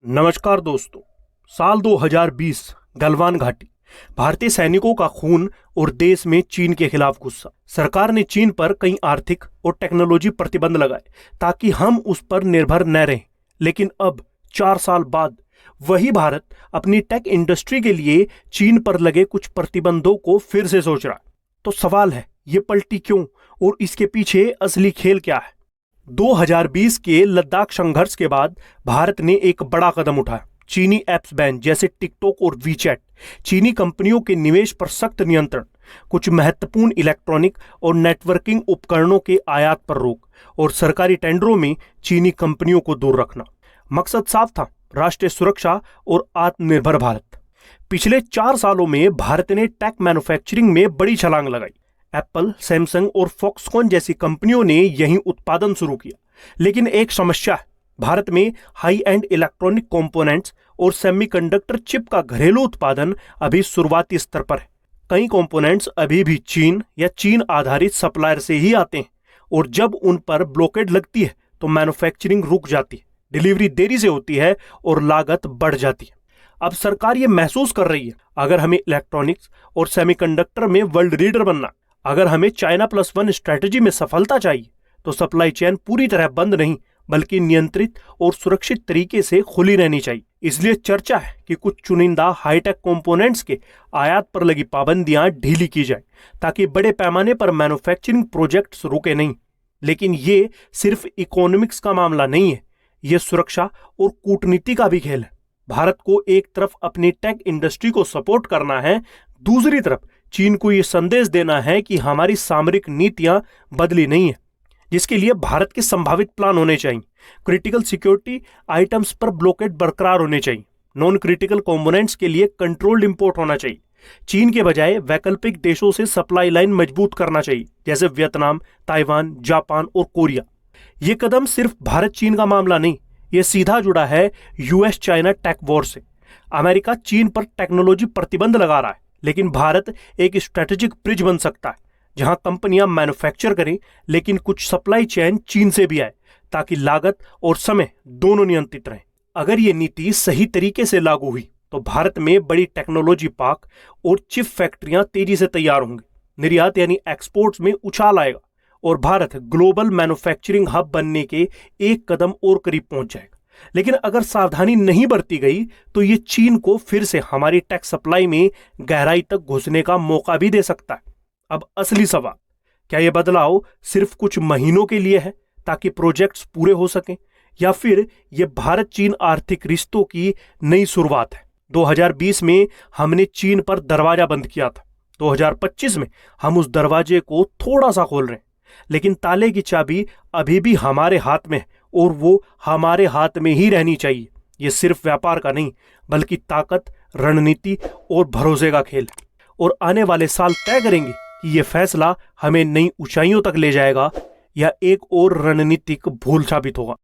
नमस्कार दोस्तों। साल 2020 गलवान घाटी, भारतीय सैनिकों का खून और देश में चीन के खिलाफ गुस्सा। सरकार ने चीन पर कई आर्थिक और टेक्नोलॉजी प्रतिबंध लगाए ताकि हम उस पर निर्भर न रहें। लेकिन अब 4 साल बाद वही भारत अपनी टेक इंडस्ट्री के लिए चीन पर लगे कुछ प्रतिबंधों को फिर से सोच रहा है। तो सवाल है, ये पलटी क्यों और इसके पीछे असली खेल क्या है? 2020 के लद्दाख संघर्ष के बाद भारत ने एक बड़ा कदम उठाया। चीनी एप्स बैन जैसे टिकटॉक और वीचैट, चीनी कंपनियों के निवेश पर सख्त नियंत्रण, कुछ महत्वपूर्ण इलेक्ट्रॉनिक और नेटवर्किंग उपकरणों के आयात पर रोक और सरकारी टेंडरों में चीनी कंपनियों को दूर रखना। मकसद साफ था, राष्ट्रीय सुरक्षा और आत्मनिर्भर भारत। पिछले 4 सालों में भारत ने टेक मैन्युफैक्चरिंग में बड़ी छलांग लगाई। एप्पल, सैमसंग और फॉक्सकॉन जैसी कंपनियों ने यहीं उत्पादन शुरू किया। लेकिन एक समस्या है, भारत में हाई एंड इलेक्ट्रॉनिक कंपोनेंट्स और सेमीकंडक्टर चिप का घरेलू उत्पादन अभी शुरुआती स्तर पर है। कई कंपोनेंट्स अभी भी चीन या चीन आधारित सप्लायर से ही आते हैं और जब उन पर ब्लॉकेड लगती है तो मैन्युफैक्चरिंग रुक जाती है, डिलीवरी देरी से होती है और लागत बढ़ जाती है। अब सरकार ये महसूस कर रही है, अगर हमें इलेक्ट्रॉनिक्स और सेमीकंडक्टर में वर्ल्ड लीडर बनना, अगर हमें चाइना +1 स्ट्रेटजी में सफलता चाहिए, तो सप्लाई चेन पूरी तरह बंद नहीं बल्कि नियंत्रित और सुरक्षित तरीके से खुली रहनी चाहिए। इसलिए चर्चा है कि कुछ चुनिंदा हाईटेक कंपोनेंट्स के आयात पर लगी पाबंदियां ढीली की जाए ताकि बड़े पैमाने पर मैन्युफैक्चरिंग प्रोजेक्ट्स रुके नहीं। लेकिन ये सिर्फ इकोनॉमिक्स का मामला नहीं है, ये सुरक्षा और कूटनीति का भी खेल है। भारत को एक तरफ अपनी टेक इंडस्ट्री को सपोर्ट करना है, दूसरी तरफ चीन को यह संदेश देना है कि हमारी सामरिक नीतियां बदली नहीं है, जिसके लिए भारत के संभावित प्लान होने चाहिए। क्रिटिकल सिक्योरिटी आइटम्स पर ब्लॉकेड बरकरार होने चाहिए। नॉन क्रिटिकल कंपोनेंट्स के लिए कंट्रोल्ड इंपोर्ट होना चाहिए। चीन के बजाय वैकल्पिक देशों से सप्लाई लाइन मजबूत करना चाहिए, जैसे वियतनाम, ताइवान, जापान और कोरिया। ये कदम सिर्फ भारत चीन का मामला नहीं, ये सीधा जुड़ा है यूएस चाइना टेक वॉर से। अमेरिका चीन पर टेक्नोलॉजी प्रतिबंध लगा रहा है, लेकिन भारत एक स्ट्रेटेजिक ब्रिज बन सकता है जहां कंपनियां मैन्युफैक्चर करें लेकिन कुछ सप्लाई चेन चीन से भी आए, ताकि लागत और समय दोनों नियंत्रित रहें। अगर ये नीति सही तरीके से लागू हुई तो भारत में बड़ी टेक्नोलॉजी पार्क और चिप फैक्ट्रियां तेजी से तैयार होंगी। निर्यात यानी एक्सपोर्ट्स में उछाल आएगा और भारत ग्लोबल मैन्युफैक्चरिंग हब बनने के एक कदम और करीब पहुंच जाएगा। लेकिन अगर सावधानी नहीं बरती गई तो ये चीन को फिर से हमारी टेक सप्लाई में गहराई तक घुसने का मौका भी दे सकता है। अब असली सवाल, क्या यह बदलाव सिर्फ कुछ महीनों के लिए है ताकि प्रोजेक्ट्स पूरे हो सकें, या फिर यह भारत चीन आर्थिक रिश्तों की नई शुरुआत है? 2020 में हमने चीन पर दरवाजा बंद किया था, 2025 में हम उस दरवाजे को थोड़ा सा खोल रहे हैं, लेकिन ताले की चाबी अभी भी हमारे हाथ में है और वो हमारे हाथ में ही रहनी चाहिए। ये सिर्फ व्यापार का नहीं बल्कि ताकत, रणनीति और भरोसे का खेल है। और आने वाले साल तय करेंगे कि ये फैसला हमें नई ऊंचाइयों तक ले जाएगा या एक और रणनीतिक भूल साबित होगा।